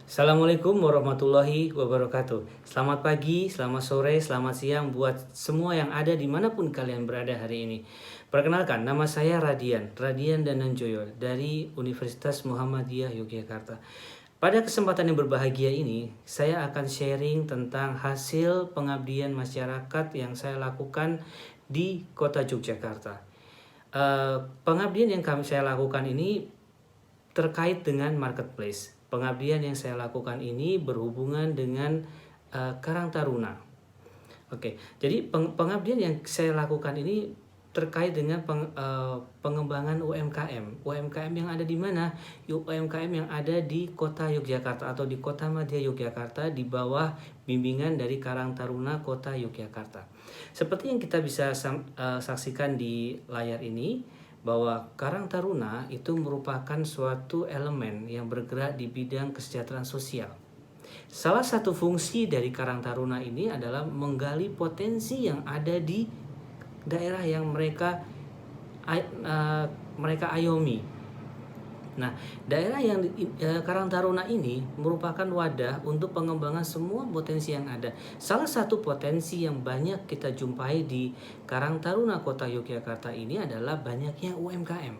Assalamualaikum warahmatullahi wabarakatuh. Selamat pagi, selamat sore, selamat siang buat semua yang ada dimanapun kalian berada hari ini. Perkenalkan, nama saya Radian Dananjoyo dari Universitas Muhammadiyah Yogyakarta. Pada kesempatan yang berbahagia ini, saya akan sharing tentang hasil pengabdian masyarakat yang saya lakukan di kota Yogyakarta. Pengabdian yang saya lakukan ini terkait dengan marketplace. Pengabdian yang saya lakukan ini berhubungan dengan Karang Taruna. Oke, jadi pengabdian yang saya lakukan ini terkait dengan pengembangan UMKM. UMKM yang ada di mana? UMKM yang ada di Kota Yogyakarta atau di Kota Madya Yogyakarta di bawah bimbingan dari Karang Taruna Kota Yogyakarta. Seperti yang kita bisa saksikan di layar ini, bahwa Karang Taruna itu merupakan suatu elemen yang bergerak di bidang kesejahteraan sosial. Salah satu fungsi dari Karang Taruna ini adalah menggali potensi yang ada di daerah yang mereka ayomi. Nah, daerah yang Karang Taruna ini merupakan wadah untuk pengembangan semua potensi yang ada. Salah satu potensi yang banyak kita jumpai di Karang Taruna Kota Yogyakarta ini adalah banyaknya UMKM.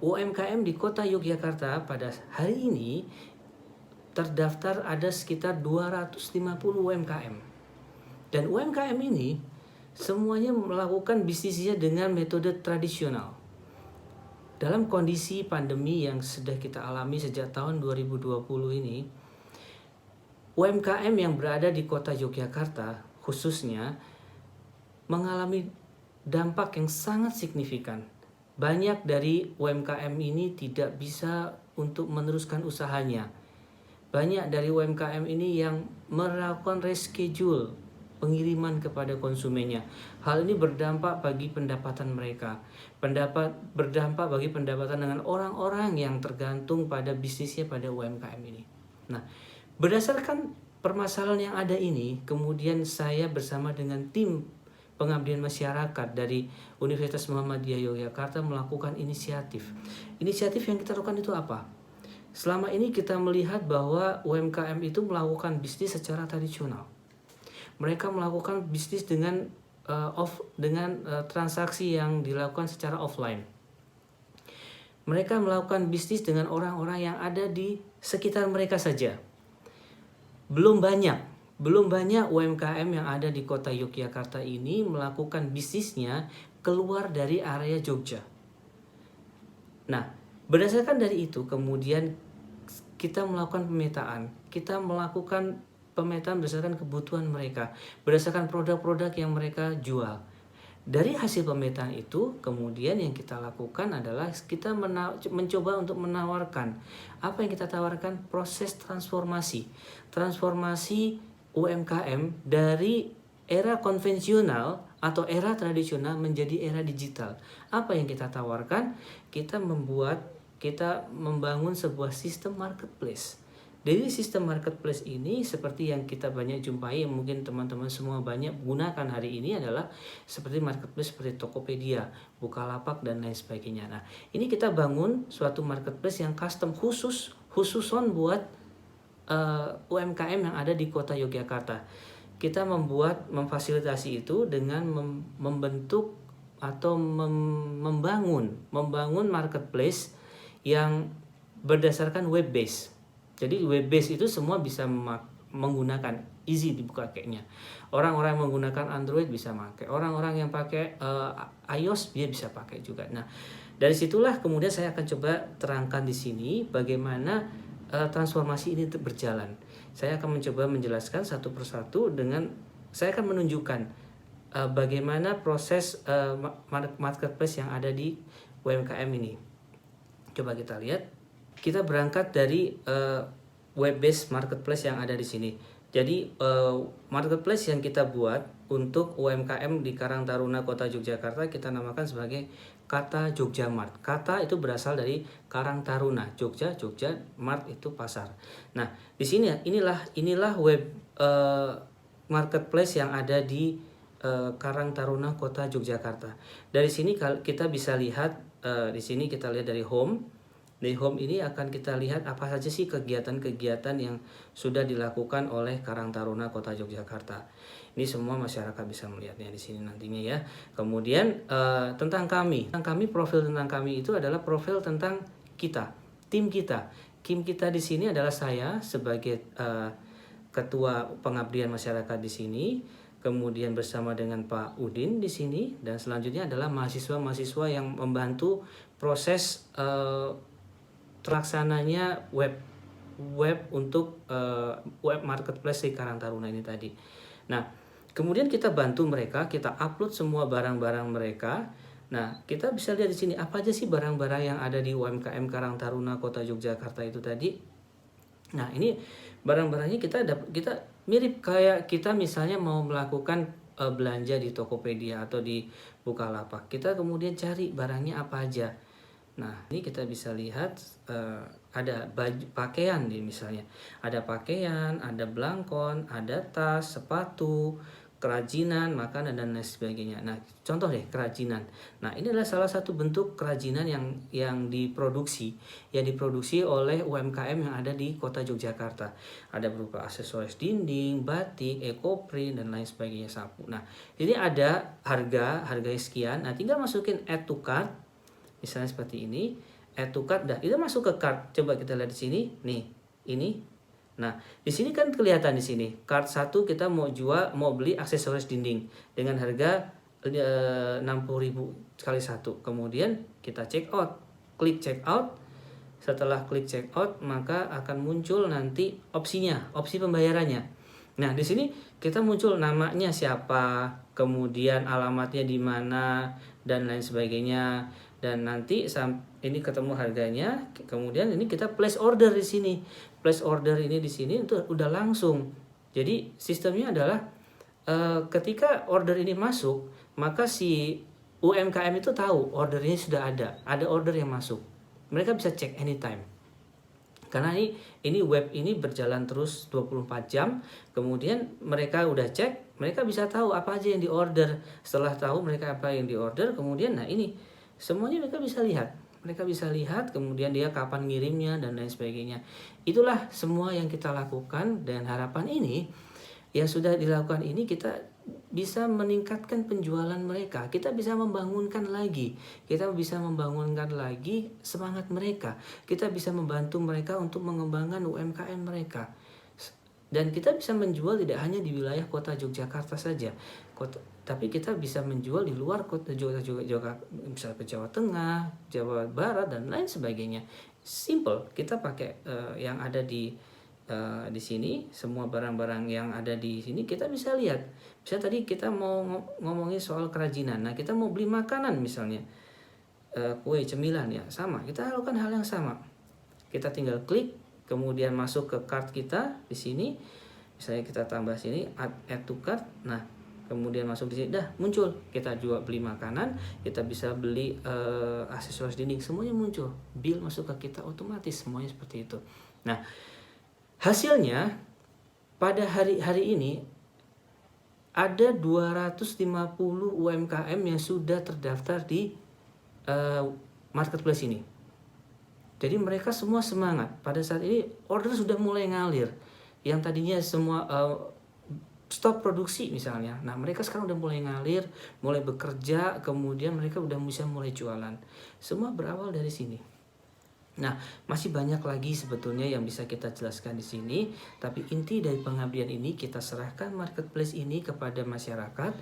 UMKM di Kota Yogyakarta pada hari ini terdaftar ada sekitar 250 UMKM. Dan UMKM ini semuanya melakukan bisnisnya dengan metode tradisional. Dalam kondisi pandemi yang sudah kita alami sejak tahun 2020 ini, UMKM yang berada di Kota Yogyakarta khususnya mengalami dampak yang sangat signifikan. Banyak dari UMKM ini tidak bisa untuk meneruskan usahanya. Banyak dari UMKM ini yang melakukan reschedule pengiriman kepada konsumennya. Hal ini berdampak bagi pendapatan mereka. Berdampak bagi pendapatan dengan orang-orang yang tergantung pada bisnisnya pada UMKM ini. Nah, berdasarkan permasalahan yang ada ini, kemudian saya bersama dengan tim pengabdian masyarakat dari Universitas Muhammadiyah Yogyakarta melakukan inisiatif. Inisiatif yang kita lakukan itu apa? Selama ini kita melihat bahwa UMKM itu melakukan bisnis secara tradisional. Mereka melakukan bisnis dengan transaksi yang dilakukan secara offline. Mereka melakukan bisnis dengan orang-orang yang ada di sekitar mereka saja. Belum banyak UMKM yang ada di Kota Yogyakarta ini melakukan bisnisnya keluar dari area Jogja. Nah, berdasarkan dari itu kemudian kita melakukan pemetaan. Kita melakukan pemetaan berdasarkan kebutuhan mereka, berdasarkan produk-produk yang mereka jual. Dari hasil pemetaan itu, kemudian yang kita lakukan adalah kita mencoba untuk menawarkan. Apa yang kita tawarkan? Proses transformasi UMKM dari era konvensional atau era tradisional menjadi era digital. Apa yang kita tawarkan? Kita membangun sebuah sistem marketplace. Dari sistem marketplace ini seperti yang kita banyak jumpai, yang mungkin teman-teman semua banyak gunakan hari ini adalah seperti marketplace seperti Tokopedia, Bukalapak dan lain sebagainya. Nah, ini kita bangun suatu marketplace yang custom khususon buat UMKM yang ada di Kota Yogyakarta. Kita memfasilitasi itu dengan membentuk atau membangun marketplace yang berdasarkan web base. Jadi web base itu semua bisa menggunakan, easy dibuka kayaknya. Orang-orang yang menggunakan Android bisa pakai, orang-orang yang pakai iOS dia bisa pakai juga. Nah, dari situlah kemudian saya akan coba terangkan di sini bagaimana transformasi ini berjalan. Saya akan mencoba menjelaskan satu persatu dengan saya akan menunjukkan bagaimana proses marketplace yang ada di UMKM ini. Coba kita lihat. Kita berangkat dari web-based marketplace yang ada di sini. Jadi marketplace yang kita buat untuk UMKM di Karang Taruna Kota Yogyakarta kita namakan sebagai Kata Jogja Mart. Kata itu berasal dari Karang Taruna, Jogja Mart itu pasar. Nah, di sini inilah web marketplace yang ada di Karang Taruna Kota Yogyakarta. Dari sini kita bisa lihat di sini kita lihat dari home. Di home ini akan kita lihat apa saja sih kegiatan-kegiatan yang sudah dilakukan oleh Karang Taruna Kota Yogyakarta. Ini semua masyarakat bisa melihatnya di sini nantinya ya. Kemudian tentang kami, profil tentang kami itu adalah profil tentang kita, tim kita. Tim kita di sini adalah saya sebagai ketua pengabdian masyarakat di sini. Kemudian bersama dengan Pak Udin di sini, dan selanjutnya adalah mahasiswa-mahasiswa yang membantu proses terlaksananya web untuk web marketplace di Karang Taruna ini tadi. Nah, kemudian kita bantu mereka, kita upload semua barang-barang mereka. Nah, kita bisa lihat di sini apa aja sih barang-barang yang ada di UMKM Karang Taruna Kota Yogyakarta itu tadi. Nah, ini barang-barangnya kita mirip kayak kita misalnya mau melakukan belanja di Tokopedia atau di Bukalapak. Kita kemudian cari barangnya apa aja. Nah, ini kita bisa lihat ada baju pakaian nih misalnya. Ada pakaian, ada belangkon, ada tas, sepatu, kerajinan, makanan dan lain sebagainya. Nah, contoh deh kerajinan. Nah, ini adalah salah satu bentuk kerajinan yang diproduksi oleh UMKM yang ada di Kota Yogyakarta. Ada berupa aksesoris dinding, batik, ekoprint dan lain sebagainya, sapu. Nah, ini ada harganya sekian. Nah, tinggal masukin add to cart. Misalnya seperti ini, add to cart, dah itu masuk ke cart. Coba kita lihat di sini, nih, ini. Nah, di sini kan kelihatan di sini, cart 1 kita mau beli aksesoris dinding dengan harga 60.000 kali 1. Kemudian kita check out, klik check out. Setelah klik check out, maka akan muncul nanti opsinya, opsi pembayarannya. Nah, di sini kita muncul namanya siapa, kemudian alamatnya di mana dan lain sebagainya. Dan nanti ini ketemu harganya, kemudian ini kita place order di sini. Place order ini di sini itu udah langsung. Jadi sistemnya adalah ketika order ini masuk, maka si UMKM itu tahu ordernya sudah ada order yang masuk. Mereka bisa cek anytime. Karena ini web ini berjalan terus 24 jam. Kemudian mereka udah cek, mereka bisa tahu apa aja yang diorder. Setelah tahu mereka apa yang diorder, kemudian nah ini semuanya mereka bisa lihat, kemudian dia kapan ngirimnya dan lain sebagainya. Itulah semua yang kita lakukan, dan harapan ini yang sudah dilakukan ini kita bisa meningkatkan penjualan mereka. Kita bisa membangunkan lagi semangat mereka. Kita bisa membantu mereka untuk mengembangkan UMKM mereka. Dan kita bisa menjual tidak hanya di wilayah Kota Yogyakarta saja, tapi kita bisa menjual di luar Kota Yogyakarta, misalnya ke Jawa Tengah, Jawa Barat dan lain sebagainya. Simple, kita pakai yang ada di sini, semua barang-barang yang ada di sini kita bisa lihat. Misalnya tadi kita mau ngomongin soal kerajinan, nah kita mau beli makanan misalnya kue, cemilan ya, sama, kita lakukan hal yang sama. Kita tinggal klik, kemudian masuk ke cart kita di sini, misalnya kita tambah sini add to cart. Nah, kemudian masuk di sini, dah muncul. Kita juga beli makanan, kita bisa beli aksesoris dinding, semuanya muncul. Bill masuk ke kita otomatis, semuanya seperti itu. Nah, hasilnya pada hari ini ada 250 UMKM yang sudah terdaftar di marketplace ini. Jadi mereka semua semangat. Pada saat ini order sudah mulai ngalir. Yang tadinya semua stop produksi misalnya. Nah, mereka sekarang udah mulai ngalir, mulai bekerja, kemudian mereka udah bisa mulai jualan. Semua berawal dari sini. Nah, masih banyak lagi sebetulnya yang bisa kita jelaskan di sini, tapi inti dari pengabdian ini kita serahkan marketplace ini kepada masyarakat.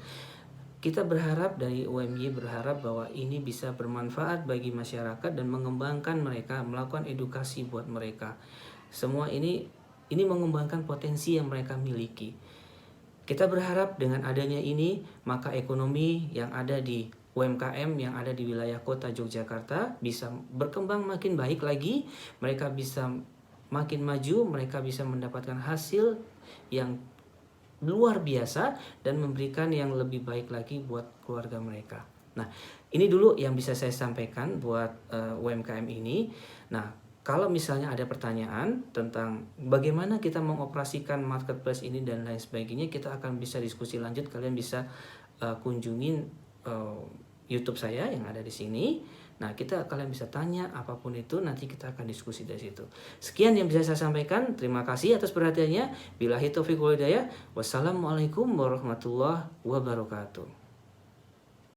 Kita berharap dari UMY berharap bahwa ini bisa bermanfaat bagi masyarakat dan mengembangkan mereka, melakukan edukasi buat mereka. Semua ini mengembangkan potensi yang mereka miliki. Kita berharap dengan adanya ini, maka ekonomi yang ada di UMKM yang ada di wilayah Kota Yogyakarta bisa berkembang makin baik lagi, mereka bisa makin maju, mereka bisa mendapatkan hasil yang luar biasa dan memberikan yang lebih baik lagi buat keluarga mereka. Nah, ini dulu yang bisa saya sampaikan buat UMKM ini. Nah, kalau misalnya ada pertanyaan tentang bagaimana kita mengoperasikan marketplace ini dan lain sebagainya, kita akan bisa diskusi lanjut. Kalian bisa kunjungin YouTube saya yang ada di sini. Nah, kalian bisa tanya apapun itu, nanti kita akan diskusi dari situ. Sekian yang bisa saya sampaikan. Terima kasih atas perhatiannya. Billahi taufiq wal hidayah. Wassalamualaikum warahmatullahi wabarakatuh.